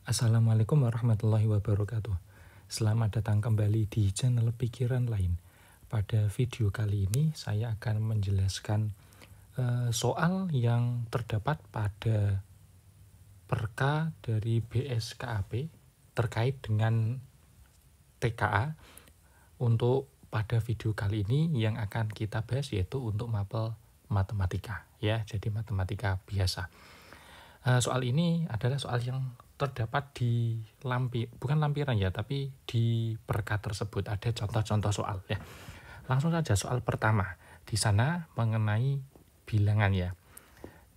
Assalamualaikum warahmatullahi wabarakatuh. Selamat datang kembali di channel Pikiran Lain. Pada video kali ini saya akan menjelaskan soal yang terdapat pada perka dari BSKAP terkait dengan TKA. Untuk pada video kali ini yang akan kita bahas yaitu untuk mapel matematika ya, jadi matematika biasa. Soal ini adalah soal yang terdapat di bukan lampiran ya, tapi di perka tersebut ada contoh-contoh soal ya. Langsung saja soal pertama. Di sana mengenai bilangan ya.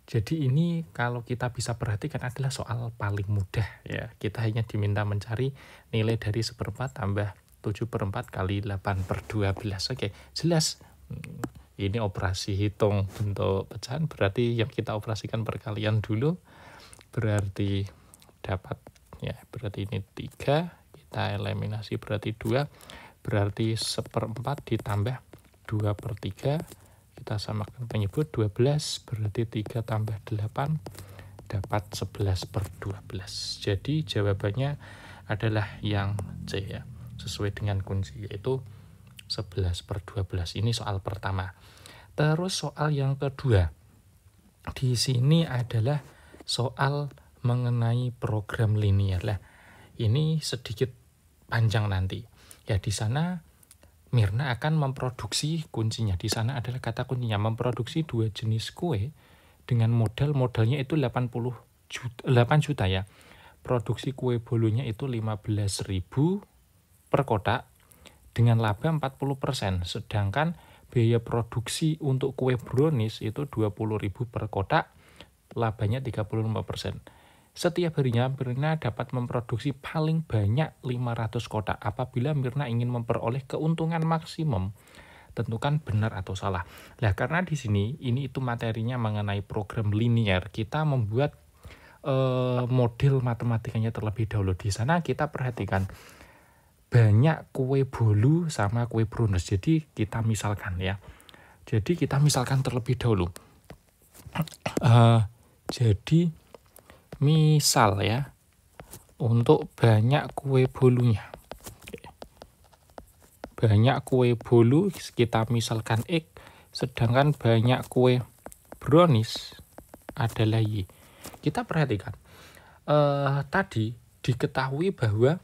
Jadi ini kalau kita bisa perhatikan adalah soal paling mudah ya. Kita hanya diminta mencari nilai dari 1/4 tambah 7/4 kali 8/12. Oke, jelas. Ini operasi hitung bentuk pecahan, berarti yang kita operasikan perkalian dulu. Berarti dapat ya, berarti ini 3, kita eliminasi berarti 2, berarti 1/4 ditambah 2/3, kita samakan penyebut 12, berarti 3 tambah 8 dapat 11/12. Jadi jawabannya adalah yang C ya, sesuai dengan kunci yaitu 11/12. Ini soal pertama. Terus soal yang kedua. Di sini adalah soal mengenai program linear lah. Ini sedikit panjang nanti. Ya, di sana Mirna akan memproduksi kuncinya. Di sana adalah kata kuncinya memproduksi 2 jenis kue dengan modalnya itu 8 juta ya. Produksi kue bolunya itu 15.000 per kotak dengan laba 40%, sedangkan biaya produksi untuk kue brownies itu 20.000 per kotak, labanya 35%. Setiap harinya Mirna dapat memproduksi paling banyak 500 kotak. Apabila Mirna ingin memperoleh keuntungan maksimum, tentukan benar atau salah. Nah, karena di sini ini itu materinya mengenai program linear, kita membuat model matematikanya terlebih dahulu. Di sana kita perhatikan banyak kue bolu sama kue brownies. Jadi kita misalkan ya. Jadi kita misalkan terlebih dahulu. Jadi misal ya, untuk banyak kue bolunya. Banyak kue bolu kita misalkan X, sedangkan banyak kue brownies adalah Y. Kita perhatikan. Tadi diketahui bahwa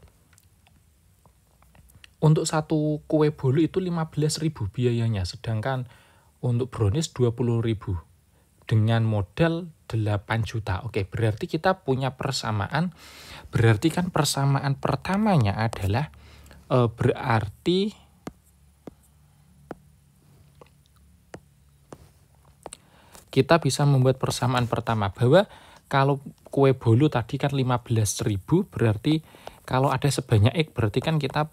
untuk satu kue bolu itu 15.000 biayanya, sedangkan untuk brownies 20.000 dengan modal 8 juta. Oke, berarti kita punya persamaan. Berarti kan persamaan pertamanya adalah berarti kita bisa membuat persamaan pertama bahwa kalau kue bolu tadi kan 15.000, berarti kalau ada sebanyak X berarti kan kita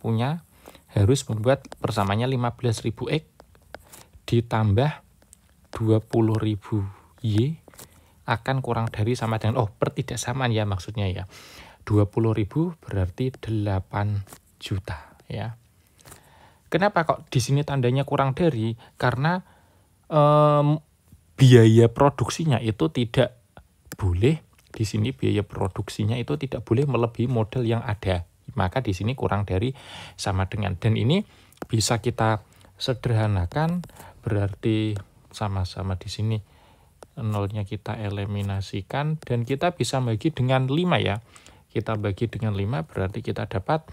harus membuat persamaannya 15.000 X ditambah 20.000 Y akan kurang dari sama dengan, pertidaksamaan ya maksudnya ya. 20.000 berarti 8 juta ya. Kenapa kok di sini tandanya kurang dari? Karena biaya produksinya itu tidak boleh, di sini biaya produksinya itu tidak boleh melebihi modal yang ada. Maka di sini kurang dari sama dengan, dan ini bisa kita sederhanakan, berarti sama-sama di sini nolnya kita eliminasikan dan kita bisa bagi dengan 5 ya. Kita bagi dengan 5 berarti kita dapat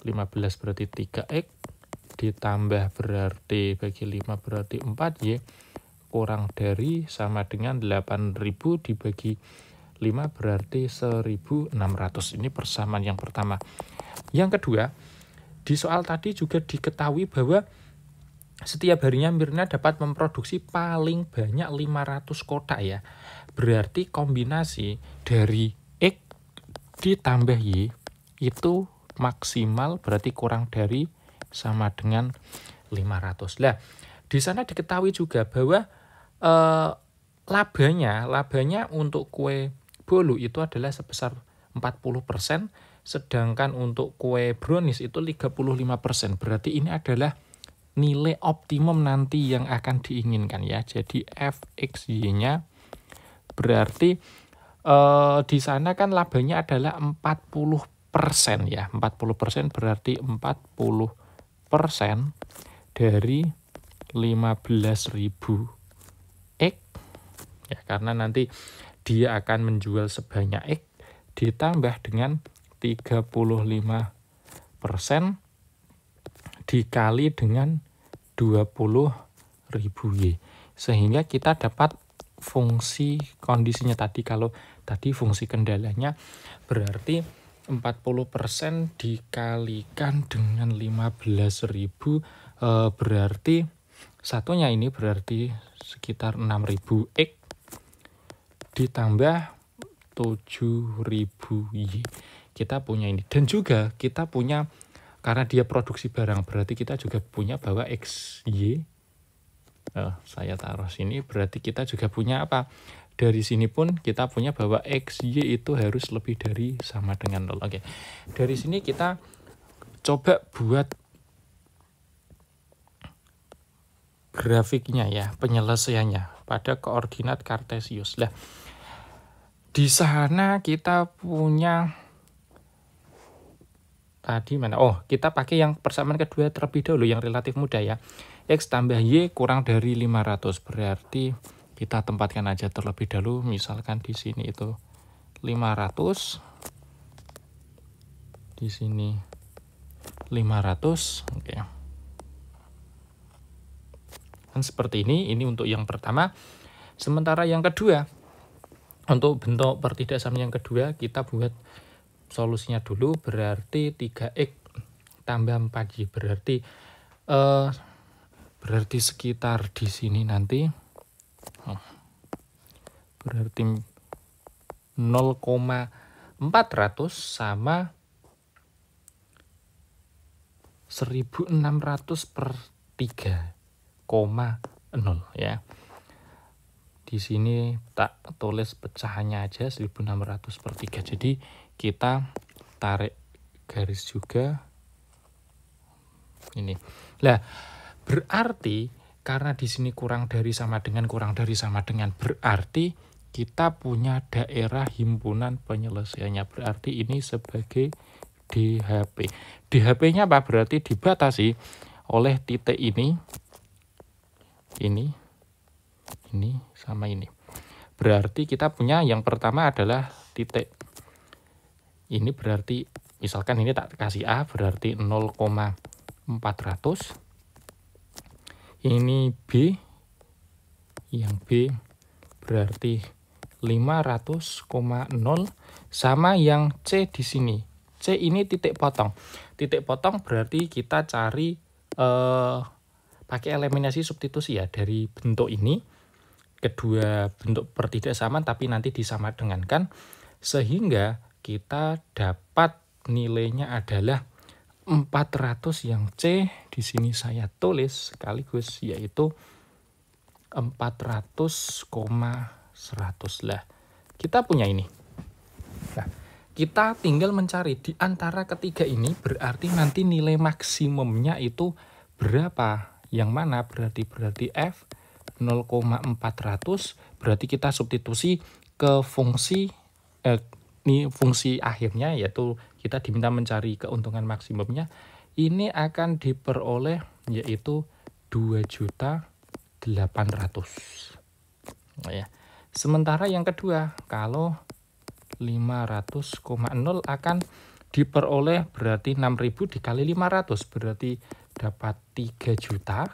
15 berarti 3X ditambah berarti bagi 5 berarti 4Y kurang dari sama dengan 8.000 dibagi 5 berarti 1.600. Ini persamaan yang pertama. Yang kedua, di soal tadi juga diketahui bahwa setiap harinya Mirna dapat memproduksi paling banyak 500 kotak ya. Berarti kombinasi dari X ditambah Y itu maksimal berarti kurang dari sama dengan 500. Nah, di sana diketahui juga bahwa labanya untuk kue bolu itu adalah sebesar 40%, sedangkan untuk kue brownies itu 35%. Berarti ini adalah nilai optimum nanti yang akan diinginkan ya. Jadi fxy-nya berarti di sana kan labanya adalah 40% ya. 40% berarti 40% dari 15.000 X ya, karena nanti dia akan menjual sebanyak X ditambah dengan 35% dikali dengan 20.000 Y, sehingga kita dapat fungsi kondisinya tadi. Kalau tadi fungsi kendalanya berarti 40% dikalikan dengan 15.000, berarti satunya ini berarti sekitar 6.000 X ditambah 7.000 Y. Kita punya ini, dan juga kita punya, karena dia produksi barang, berarti kita juga punya bahwa XY, saya taruh sini, berarti kita juga punya apa? Dari sini pun kita punya bahwa XY itu harus lebih dari sama dengan 0. Oke, dari sini kita coba buat grafiknya ya, penyelesaiannya pada koordinat kartesius. Nah, di sana kita punya tadi mana? Oh, kita pakai yang persamaan kedua terlebih dahulu, yang relatif mudah ya. X tambah Y kurang dari 500. Berarti kita tempatkan aja terlebih dahulu. Misalkan di sini itu 500. Di sini 500. Oke. Dan seperti ini untuk yang pertama. Sementara yang kedua, untuk bentuk pertidaksamaan yang kedua, kita buat solusinya dulu. Berarti 3X tambah 4Y, berarti sekitar di sini nanti berarti 0,400 sama 1600 per 3,0 ya. Di sini tak tulis pecahannya aja 1600 per 3. Jadi kita tarik garis juga ini. Nah, berarti karena di sini kurang dari sama dengan, berarti kita punya daerah himpunan penyelesaiannya. Berarti ini sebagai DHP. DHP-nya apa? Berarti dibatasi oleh titik ini sama ini. Berarti kita punya yang pertama adalah titik ini, berarti misalkan ini tak kasih A, berarti 0,400. Ini B, yang B berarti 500,0 sama yang C di sini. C ini titik potong. Titik potong berarti kita cari pakai eliminasi substitusi ya, dari bentuk ini kedua bentuk pertidaksamaan tapi nanti disamadengankan, sehingga kita dapat nilainya adalah 400 yang C di sini saya tulis sekaligus, yaitu 400,100 lah. Kita punya ini. Nah, kita tinggal mencari di antara ketiga ini, berarti nanti nilai maksimumnya itu berapa? Yang mana? Berarti F 0,400, berarti kita substitusi ke fungsi ini fungsi akhirnya, yaitu kita diminta mencari keuntungan maksimumnya. Ini akan diperoleh yaitu 2.800.000. Nah, ya. Sementara yang kedua, kalau 500,0 akan diperoleh berarti 6.000 dikali 500, berarti dapat 3 juta.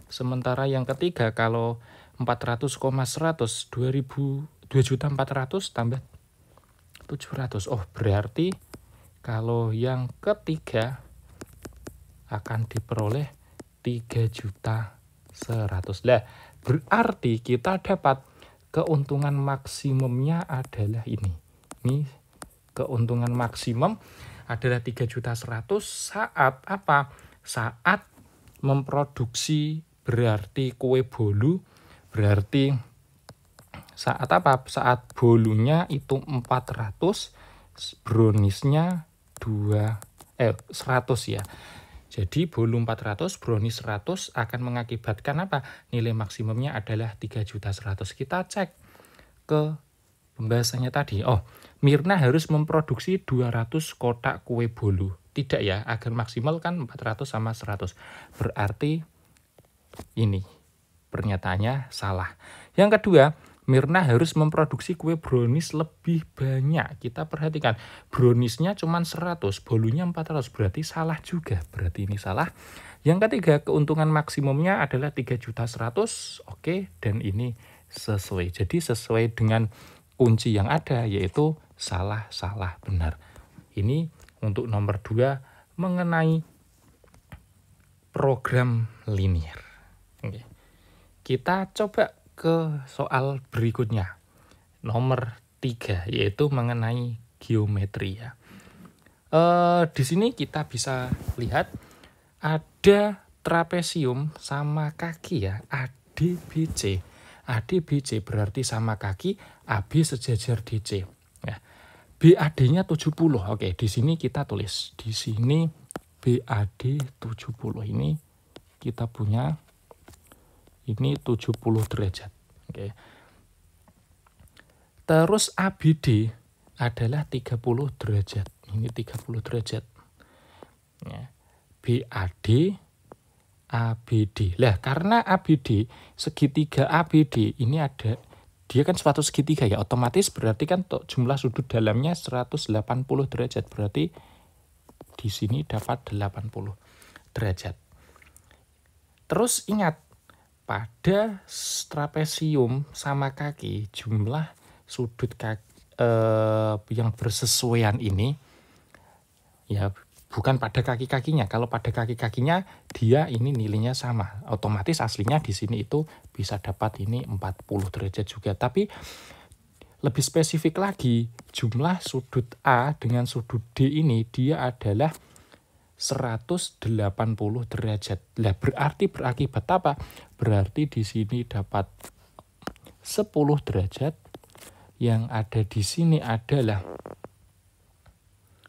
Sementara yang ketiga, kalau 400,100, 2.400 tambah 700. Oh, berarti kalau yang ketiga akan diperoleh 3.100.000. Lah, berarti kita dapat keuntungan maksimumnya adalah ini. Ini keuntungan maksimum adalah 3.100.000 saat apa? Saat memproduksi, berarti kue bolu, berarti saat apa? Saat bolunya itu 400, browniesnya 100 ya. Jadi bolu 400, brownies 100 akan mengakibatkan apa? Nilai maksimumnya adalah 3.100.000. Kita cek ke pembahasannya tadi. Oh, Mirna harus memproduksi 200 kotak kue bolu. Tidak ya, agar maksimal kan 400 sama 100. Berarti ini pernyataannya salah. Yang kedua, Mirna harus memproduksi kue brownies lebih banyak. Kita perhatikan, browniesnya cuma 100, bolunya 400. Berarti salah juga. Berarti ini salah. Yang ketiga, keuntungan maksimumnya adalah 3.100.000. Oke, dan ini sesuai. Jadi sesuai dengan kunci yang ada, yaitu salah, salah, benar. Ini untuk nomor 2 mengenai program linier. Oke. Kita coba ke soal berikutnya. Nomor 3, yaitu mengenai geometri ya. Di sini kita bisa lihat ada trapesium sama kaki ya, ADBC. ADBC berarti sama kaki, AB sejajar DC. Ya. BAD-nya 70. Oke, di sini kita tulis. Di sini BAD 70 ini kita punya ini 70 derajat. Oke. Terus ABD adalah 30 derajat. Ini 30 derajat. Ya. BAD, ABD. Lah, karena ABD, segitiga ABD ini ada, dia kan suatu segitiga ya, otomatis berarti kan jumlah sudut dalamnya 180 derajat. Berarti di sini dapat 80 derajat. Terus ingat, pada trapesium sama kaki, jumlah sudut kaki, yang bersesuaian ini, ya bukan pada kaki-kakinya. Kalau pada kaki-kakinya dia ini nilainya sama. Otomatis aslinya di sini itu bisa dapat ini 40 derajat juga. Tapi lebih spesifik lagi, jumlah sudut A dengan sudut D ini dia adalah 180 derajat. Lah berarti berakibat apa? Berarti di sini dapat 10 derajat. Yang ada di sini adalah,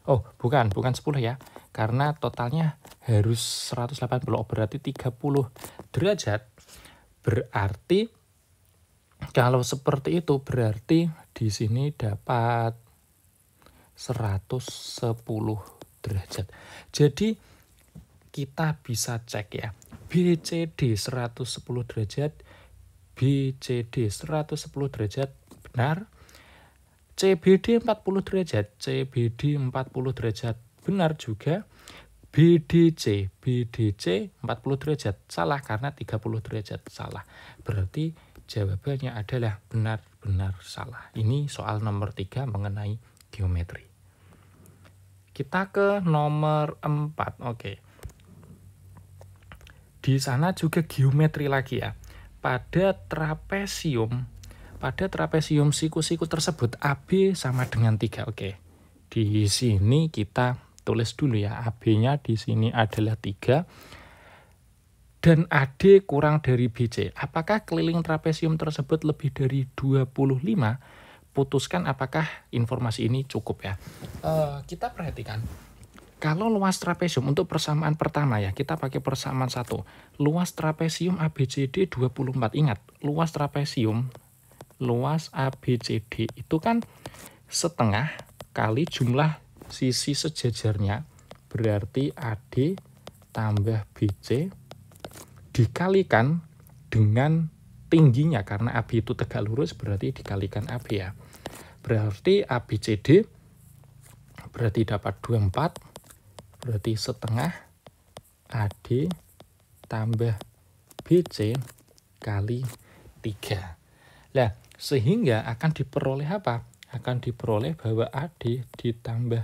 oh, bukan 10 ya. Karena totalnya harus 180, berarti 30 derajat. Berarti kalau seperti itu berarti di sini dapat 110 derajat. Jadi kita bisa cek ya. BCD 110 derajat, BCD 110 derajat benar. CBD 40 derajat, CBD 40 derajat benar juga. BDC 40 derajat salah karena 30 derajat salah. Berarti jawabannya adalah benar-benar salah. Ini soal nomor 3 mengenai geometri. Kita ke nomor 4. Oke. Di sana juga geometri lagi ya. Pada trapesium siku-siku tersebut AB sama dengan 3. Oke. Di sini kita tulis dulu ya. AB-nya di sini adalah 3. Dan AD kurang dari BC. Apakah keliling trapesium tersebut lebih dari 25? Putuskan apakah informasi ini cukup ya. Kita perhatikan. Kalau luas trapesium untuk persamaan pertama ya, kita pakai persamaan 1. Luas trapesium ABCD 24. Ingat, luas ABCD itu kan setengah kali jumlah sisi sejajarnya, berarti AD tambah BC dikalikan dengan tingginya, karena AB itu tegak lurus berarti dikalikan AB ya. Berarti ABCD berarti dapat 24, berarti setengah AD tambah BC kali 3. Nah, sehingga akan diperoleh apa? Akan diperoleh bahwa AD ditambah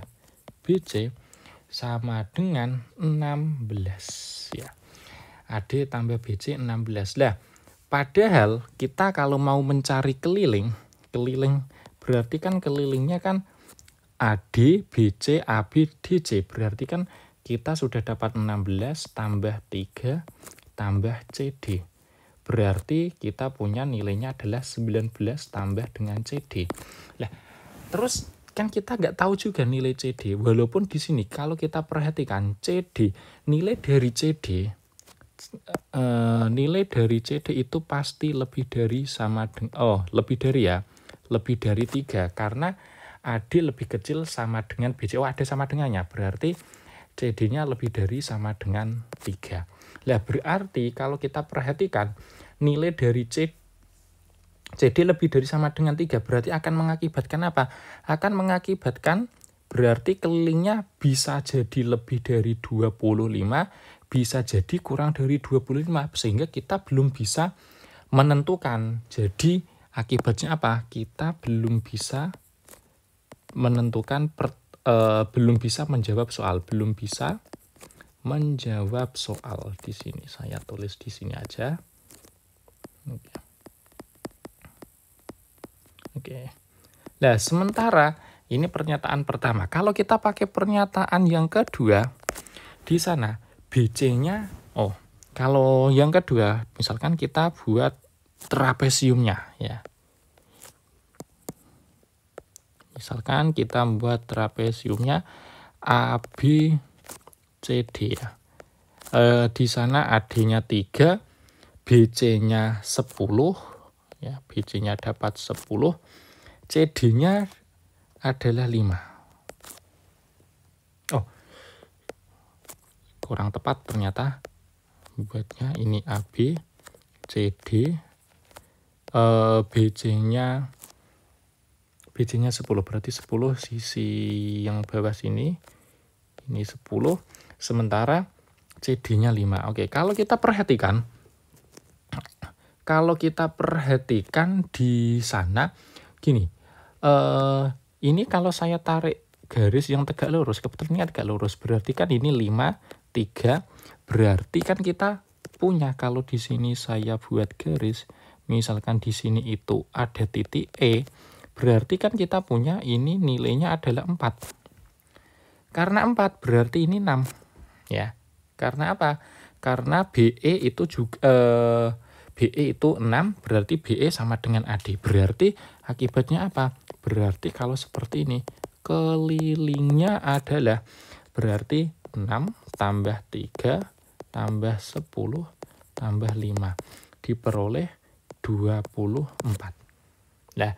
BC sama dengan 16 ya. AD tambah BC 16. Lah, padahal kita kalau mau mencari keliling berarti kan kelilingnya kan AD, BC, AB, DC. Berarti kan kita sudah dapat 16 tambah 3 tambah CD. Berarti kita punya nilainya adalah 19 tambah dengan CD. Nah, terus kan kita nggak tahu juga nilai CD. Walaupun di sini kalau kita perhatikan CD, nilai dari CD itu pasti lebih dari sama dengan, lebih dari ya. lebih dari 3 karena AD lebih kecil sama dengan BC. Oh, ada sama dengannya, berarti CD-nya lebih dari sama dengan 3. Nah, berarti kalau kita perhatikan nilai dari CD lebih dari sama dengan 3, berarti akan mengakibatkan apa? Akan mengakibatkan berarti kelilingnya bisa jadi lebih dari 25, bisa jadi kurang dari 25, sehingga kita belum bisa menentukan. Jadi akibatnya apa? Kita belum bisa menentukan, belum bisa menjawab soal, belum bisa menjawab soal. Di sini saya tulis di sini aja. Oke. Nah, sementara ini pernyataan pertama. Kalau kita pakai pernyataan yang kedua, di sana BC-nya, kalau yang kedua, misalkan kita buat trapesiumnya, ya. Misalkan kita membuat trapesiumnya ABCD, ya. Di sana AD-nya 3, BC-nya 10, ya, BC-nya dapat 10, CD-nya adalah 5. Kurang tepat ternyata buatnya, ini AB, CD, BC-nya 10, berarti 10 sisi yang bawah sini, ini 10, sementara CD-nya 5. Oke, kalau kita perhatikan di sana gini, ini kalau saya tarik garis yang tegak lurus, kebetulan ini tegak lurus, berarti kan ini 5, 3, berarti kan kita punya, kalau di sini saya buat garis, misalkan di sini itu ada titik E, berarti kan kita punya ini nilainya adalah 4. Karena 4 berarti ini 6, ya. Karena apa? Karena BE itu juga BE itu 6, berarti BE sama dengan AD. Berarti akibatnya apa? Berarti kalau seperti ini, kelilingnya adalah berarti 6 tambah 3 tambah 10 tambah 5 diperoleh 24. Nah,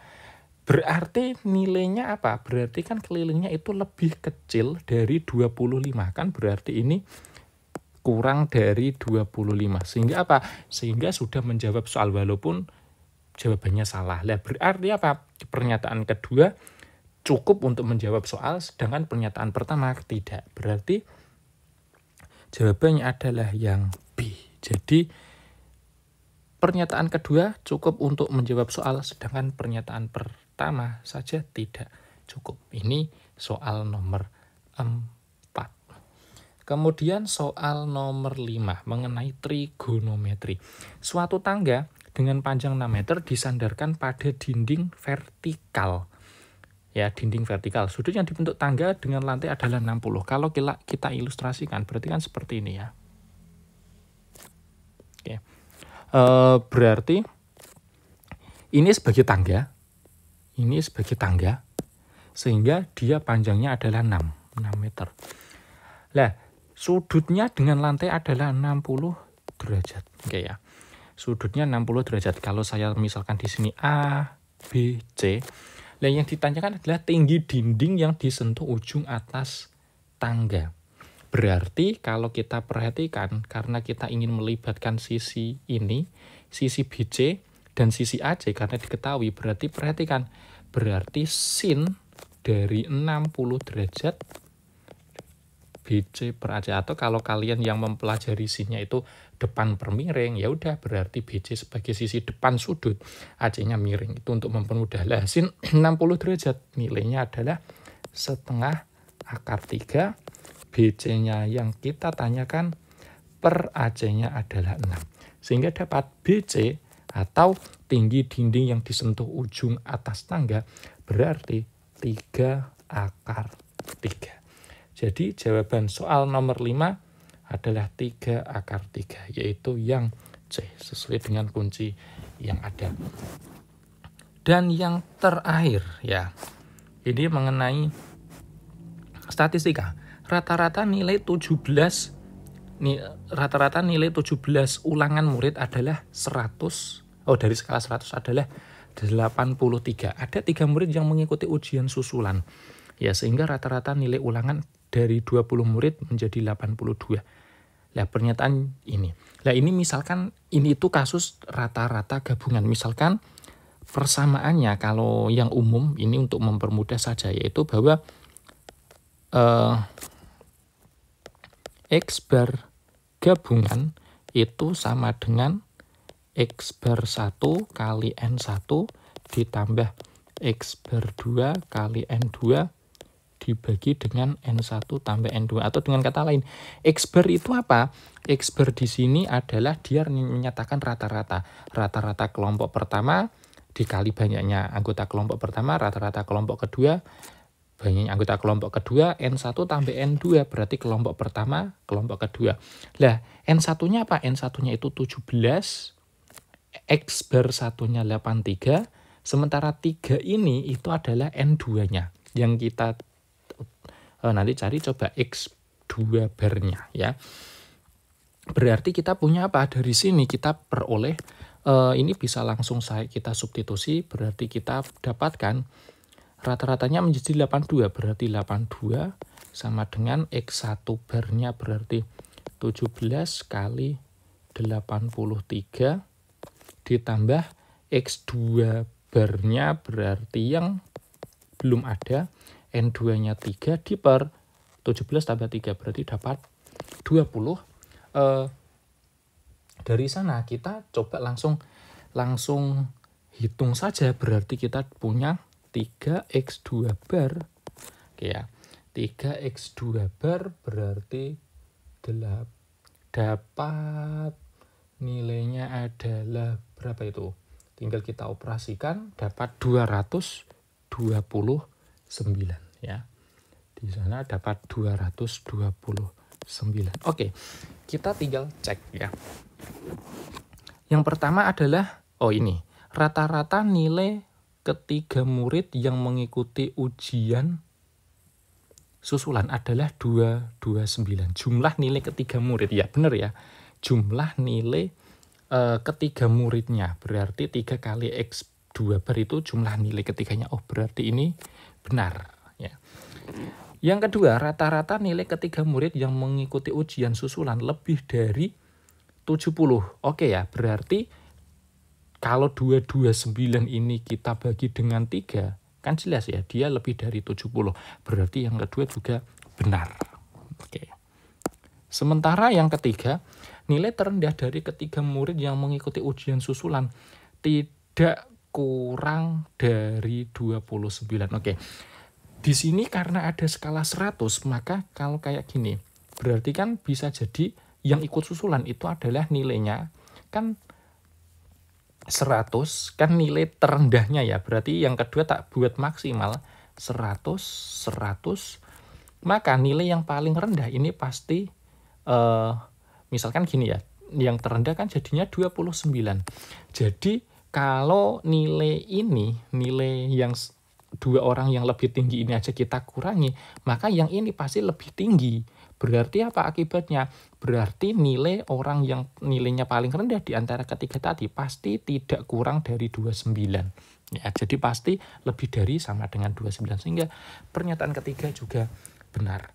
berarti nilainya apa? Berarti kan kelilingnya itu lebih kecil dari 25. Kan berarti ini kurang dari 25. Sehingga apa? Sehingga sudah menjawab soal walaupun jawabannya salah. Nah, berarti apa? Pernyataan kedua cukup untuk menjawab soal, sedangkan pernyataan pertama tidak. Berarti jawabannya adalah yang B. Jadi pernyataan kedua cukup untuk menjawab soal, sedangkan pernyataan pertama saja tidak cukup. Ini soal nomor 4. Kemudian soal nomor 5 mengenai trigonometri. Suatu tangga dengan panjang 6 meter disandarkan pada dinding vertikal. Ya, dinding vertikal. Sudut yang dibentuk tangga dengan lantai adalah 60. Kalau kita ilustrasikan, berarti kan seperti ini, ya. Oke. Berarti ini sebagai tangga, sehingga dia panjangnya adalah 6 meter. Nah, sudutnya dengan lantai adalah 60 derajat. Oke, ya. Sudutnya 60 derajat. Kalau saya misalkan di sini A, B, C. Nah, yang ditanyakan adalah tinggi dinding yang disentuh ujung atas tangga. Berarti kalau kita perhatikan, karena kita ingin melibatkan sisi ini, sisi BC dan sisi AC, karena diketahui, berarti perhatikan, berarti sin dari 60 derajat BC per AC, atau kalau kalian yang mempelajari sinnya itu depan per miring, ya udah berarti BC sebagai sisi depan sudut, AC-nya miring. Itu untuk mempermudah. Lah, sin 60 derajat nilainya adalah setengah akar 3, BC-nya yang kita tanyakan per AC-nya adalah 6. Sehingga dapat BC atau tinggi dinding yang disentuh ujung atas tangga berarti 3 akar 3. Jadi jawaban soal nomor 5 adalah 3 akar 3, yaitu yang C, sesuai dengan kunci yang ada. Dan yang terakhir, ya, ini mengenai statistika. Rata-rata nilai 17 ulangan murid adalah 100, dari skala 100 adalah 83. Ada 3 murid yang mengikuti ujian susulan. Ya, sehingga rata-rata nilai ulangan dari 20 murid menjadi 82. Nah, pernyataan ini. Nah, ini misalkan ini itu kasus rata-rata gabungan. Misalkan persamaannya kalau yang umum ini untuk mempermudah saja, yaitu bahwa X bar gabungan itu sama dengan X bar 1 kali N1 ditambah X bar 2 kali N2 dibagi dengan N1 tambah N2. Atau dengan kata lain, X bar itu apa? X bar di sini adalah dia menyatakan rata-rata. Rata-rata kelompok pertama dikali banyaknya anggota kelompok pertama, rata-rata kelompok kedua, banyaknya anggota kelompok kedua, N1 tambah N2, berarti kelompok pertama, kelompok kedua. Lah, N1-nya apa? N1-nya itu 17, X bar 1-nya 83, sementara 3 ini itu adalah N2-nya. Yang kita nanti cari coba X2 barnya ya. Berarti kita punya apa? Dari sini kita peroleh, ini bisa langsung kita substitusi, berarti kita dapatkan rata-ratanya menjadi 82, berarti 82 sama dengan X1 barnya berarti 17 kali 83 ditambah X2 barnya berarti yang belum ada, N2-nya 3 diper 17 tambah 3 berarti dapat 20. Dari sana kita coba langsung hitung saja, berarti kita punya 3x2 bar. Oke ya. 3x2 bar berarti dapat nilainya adalah berapa itu? Tinggal kita operasikan, dapat 229 ya. Di sana dapat 229. Oke. Kita tinggal cek ya. Yang pertama adalah ini, rata-rata nilai ketiga murid yang mengikuti ujian susulan adalah 229. Jumlah nilai ketiga murid, ya benar ya. Jumlah nilai ketiga muridnya, berarti 3 kali X2 bar itu jumlah nilai ketiganya. Oh, berarti ini benar ya. Yang kedua, rata-rata nilai ketiga murid yang mengikuti ujian susulan lebih dari 70. Oke ya, berarti kalau 229 ini kita bagi dengan 3, kan jelas ya, dia lebih dari 70. Berarti yang kedua juga benar. Oke. Sementara yang ketiga, nilai terendah dari ketiga murid yang mengikuti ujian susulan tidak kurang dari 29. Oke. Di sini karena ada skala 100, maka kalau kayak gini, berarti kan bisa jadi yang ikut susulan itu adalah nilainya kan 100, kan nilai terendahnya ya. Berarti yang kedua tak buat maksimal 100, 100. Maka nilai yang paling rendah ini pasti misalkan gini ya. Yang terendah kan jadinya 29. Jadi kalau nilai ini, nilai yang dua orang yang lebih tinggi ini aja kita kurangi, maka yang ini pasti lebih tinggi. Berarti apa akibatnya? Berarti nilai orang yang nilainya paling rendah di antara ketiga tadi pasti tidak kurang dari 29. Ya, jadi pasti lebih dari sama dengan 29. Sehingga pernyataan ketiga juga benar.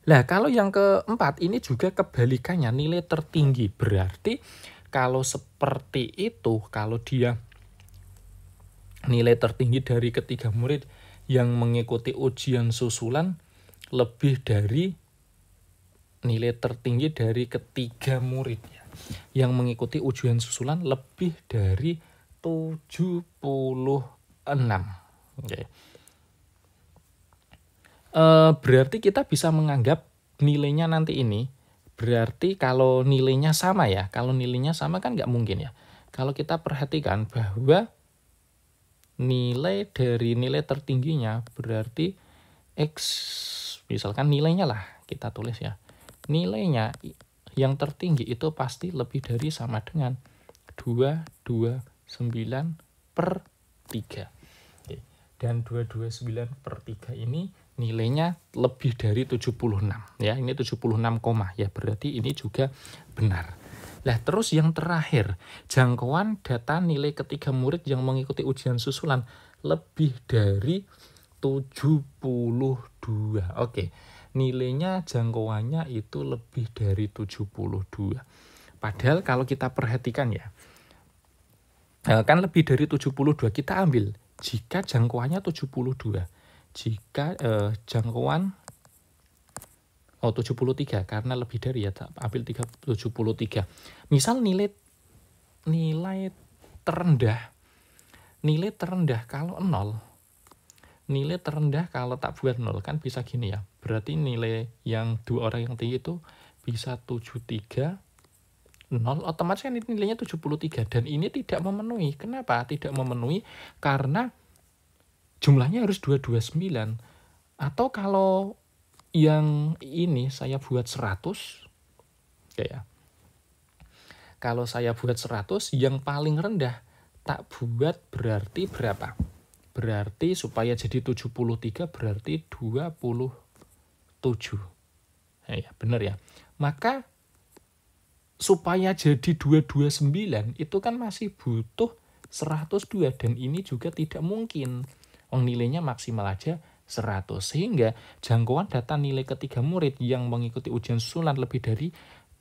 Nah, kalau yang keempat ini juga kebalikannya, nilai tertinggi. Berarti kalau seperti itu, kalau dia nilai tertinggi dari ketiga murid yang mengikuti ujian susulan lebih dari nilai tertinggi dari ketiga murid yang mengikuti ujian susulan lebih dari 76. Okay. Berarti kita bisa menganggap nilainya nanti ini, berarti kalau nilainya sama ya, kalau nilainya sama kan nggak mungkin ya. Kalau kita perhatikan bahwa nilai dari nilai tertingginya berarti X, misalkan nilainya lah kita tulis ya, nilainya yang tertinggi itu pasti lebih dari sama dengan 229 per 3. Oke. Dan 229 per 3 ini nilainya lebih dari 76 ya, ini 76, ya berarti ini juga benar. Lah terus yang terakhir, jangkauan data nilai ketiga murid yang mengikuti ujian susulan lebih dari 72. Oke, nilainya jangkauannya itu lebih dari 72. Padahal kalau kita perhatikan ya, kan lebih dari 72 kita ambil jika jangkauannya 72. Jika jangkauan 73 karena lebih dari ya, ambil 73. Misal nilai terendah kalau 0. Nilai terendah kalau tak buat 0 kan bisa gini ya. Berarti nilai yang dua orang yang tinggi itu bisa 73 0, otomatis kan nilainya 73 dan ini tidak memenuhi. Kenapa? Tidak memenuhi karena jumlahnya harus 229. Atau kalau yang ini saya buat 100 ya. Kalau saya buat 100 yang paling rendah tak buat berarti berapa? Berarti supaya jadi 73 berarti 27. Ya, benar ya. Maka supaya jadi 229 itu kan masih butuh 102 dan ini juga tidak mungkin. Nilainya maksimal aja 100. Sehingga jangkauan data nilai ketiga murid yang mengikuti ujian susulan lebih dari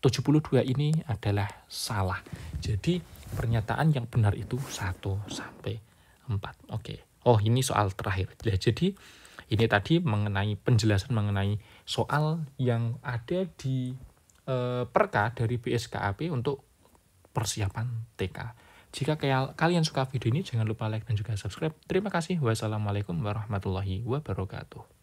72 ini adalah salah. Jadi pernyataan yang benar itu 1 sampai 4. Oke. Oh, ini soal terakhir. Ya, jadi ini tadi mengenai penjelasan mengenai soal yang ada di perka dari BSKAP untuk persiapan TK. Jika kalian suka video ini, jangan lupa like dan juga subscribe. Terima kasih. Wassalamualaikum warahmatullahi wabarakatuh.